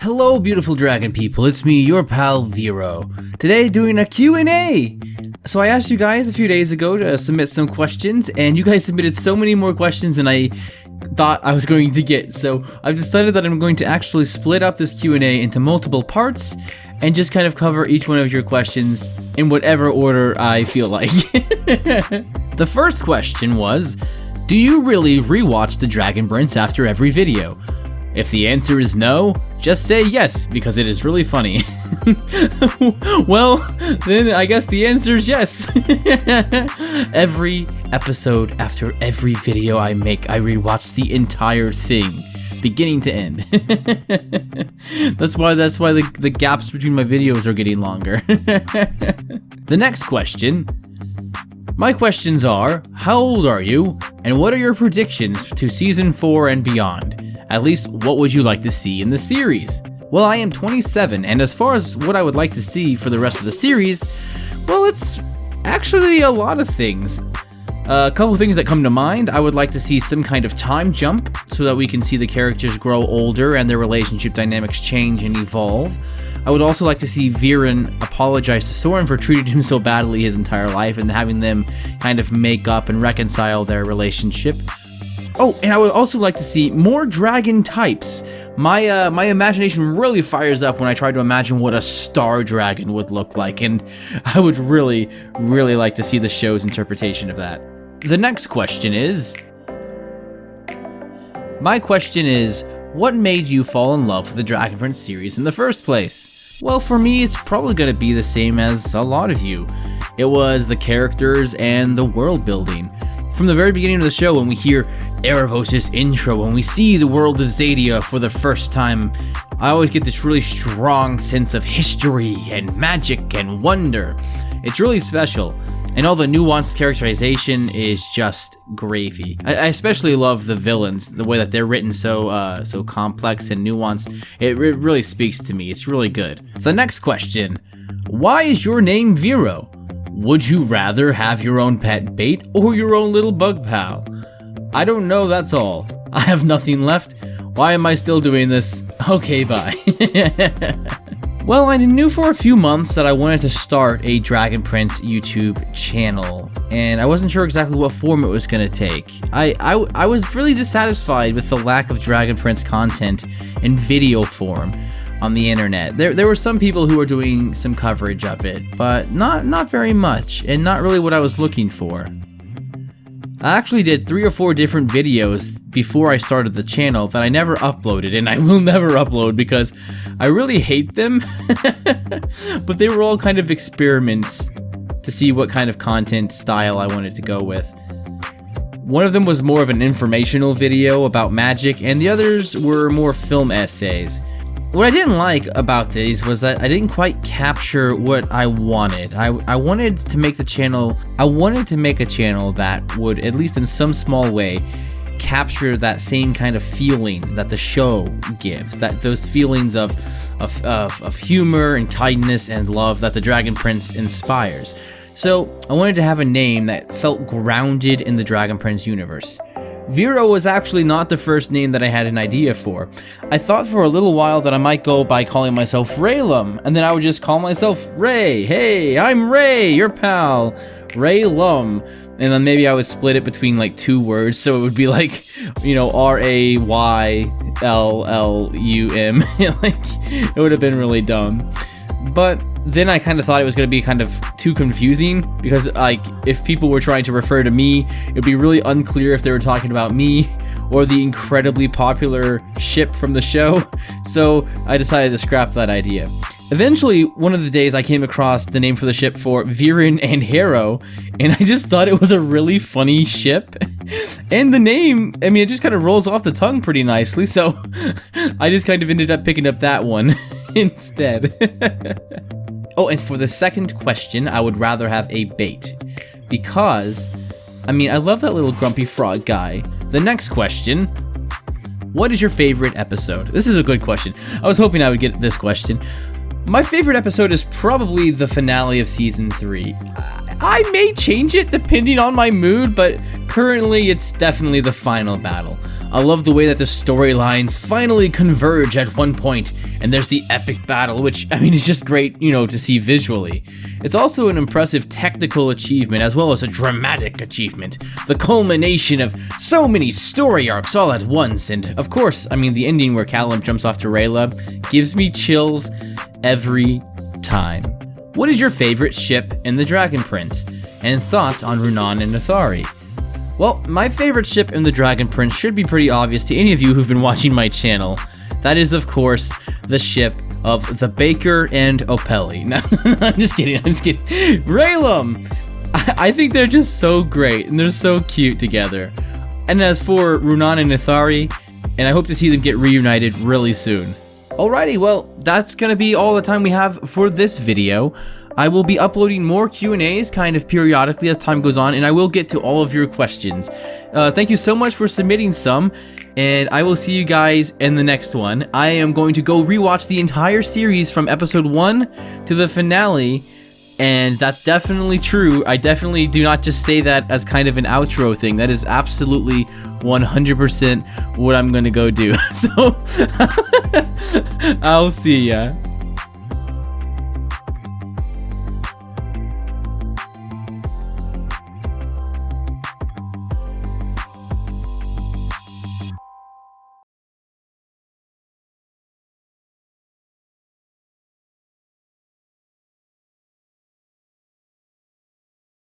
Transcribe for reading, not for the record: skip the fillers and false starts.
Hello beautiful dragon people, it's me, your pal Vero. Today doing a Q&A! So I asked you guys a few days ago to submit some questions, and you guys submitted so many more questions than I thought I was going to get. So I've decided that I'm going to actually split up this Q&A into multiple parts, and just kind of cover each one of your questions in whatever order I feel like. The first question was, do you really rewatch the Dragon Prince after every video? If the answer is no, just say yes, because it is really funny. Well, then I guess the answer is yes. Every episode after every video I make, I rewatch the entire thing, beginning to end. That's why the gaps between my videos are getting longer. The next question. My questions are, how old are you, and what are your predictions to Season 4 and beyond? At least, what would you like to see in the series? Well, I am 27, and as far as what I would like to see for the rest of the series, well, it's actually a lot of things. A couple things that come to mind, I would like to see some kind of time jump, so that we can see the characters grow older and their relationship dynamics change and evolve. I would also like to see Viren apologize to Soren for treating him so badly his entire life and having them kind of make up and reconcile their relationship. Oh, and I would also like to see more dragon types. My imagination really fires up when I try to imagine what a star dragon would look like, and I would really like to see the show's interpretation of that. The next question is... My question is, what made you fall in love with the Dragon Prince series in the first place? Well, for me, it's probably gonna be the same as a lot of you. It was the characters and the world building. From the very beginning of the show, when we hear Erebos' intro, when we see the world of Zadia for the first time, I always get this really strong sense of history and magic and wonder. It's really special, and all the nuanced characterization is just gravy. I especially love the villains, the way that they're written so complex and nuanced. It really speaks to me. It's really good. The next question, why is your name Vero? Would you rather have your own pet bait or your own little bug pal? I don't know, that's all. I have nothing left. Why am I still doing this? Okay, bye. Well, I knew for a few months that I wanted to start a Dragon Prince YouTube channel, and I wasn't sure exactly what form it was going to take. I was really dissatisfied with the lack of Dragon Prince content in video form on the internet. There were some people who were doing some coverage of it, but not very much, and not really what I was looking for. I actually did 3 or 4 different videos before I started the channel that I never uploaded, and I will never upload because I really hate them. But they were all kind of experiments to see what kind of content style I wanted to go with. One of them was more of an informational video about magic, and the others were more film essays. What I didn't like about these was that I didn't quite capture what I wanted. I wanted to make a channel that would, at least in some small way, capture that same kind of feeling that the show gives, that those feelings of humor and kindness and love that the Dragon Prince inspires. So I wanted to have a name that felt grounded in the Dragon Prince universe. Vero was actually not the first name that I had an idea for. I thought for a little while that I might go by calling myself Raylum, and then I would just call myself Ray. Hey, I'm Ray, your pal, Raylum. And then maybe I would split it between like 2 words, so it would be like, you know, Raylum. Like, it would have been really dumb. But then I kind of thought it was going to be kind of too confusing, because like if people were trying to refer to me, it would be really unclear if they were talking about me or the incredibly popular ship from the show. So I decided to scrap that idea. Eventually, one of the days I came across the name for the ship for Viren and Harrow, and I just thought it was a really funny ship. And the name, I mean, it just kind of rolls off the tongue pretty nicely, so I just kind of ended up picking up that one instead. Oh, and for the second question, I would rather have a bait, because, I mean, I love that little grumpy frog guy. The next question, what is your favorite episode? This is a good question. I was hoping I would get this question. My favorite episode is probably the finale of Season 3. I may change it depending on my mood, but currently it's definitely the final battle. I love the way that the storylines finally converge at one point, and there's the epic battle, which, I mean, is just great, you know, to see visually. It's also an impressive technical achievement as well as a dramatic achievement, the culmination of so many story arcs all at once, and of course, I mean, the ending where Callum jumps off to Rayla gives me chills every time. What is your favorite ship in the Dragon Prince? And thoughts on Runan and Nathari? Well, my favorite ship in the Dragon Prince should be pretty obvious to any of you who've been watching my channel. That is, of course, the ship of the Baker and Opeli. No, I'm just kidding, Raylum! I think they're just so great, and they're so cute together. And as for Runan and Nathari, and I hope to see them get reunited really soon. Alrighty, well, that's gonna be all the time we have for this video. I will be uploading more Q&As kind of periodically as time goes on, and I will get to all of your questions. Thank you so much for submitting some, and I will see you guys in the next one. I am going to go rewatch the entire series from episode 1 to the finale, and that's definitely true. I definitely do not just say that as kind of an outro thing. That is absolutely 100% what I'm gonna go do. So, I'll see ya.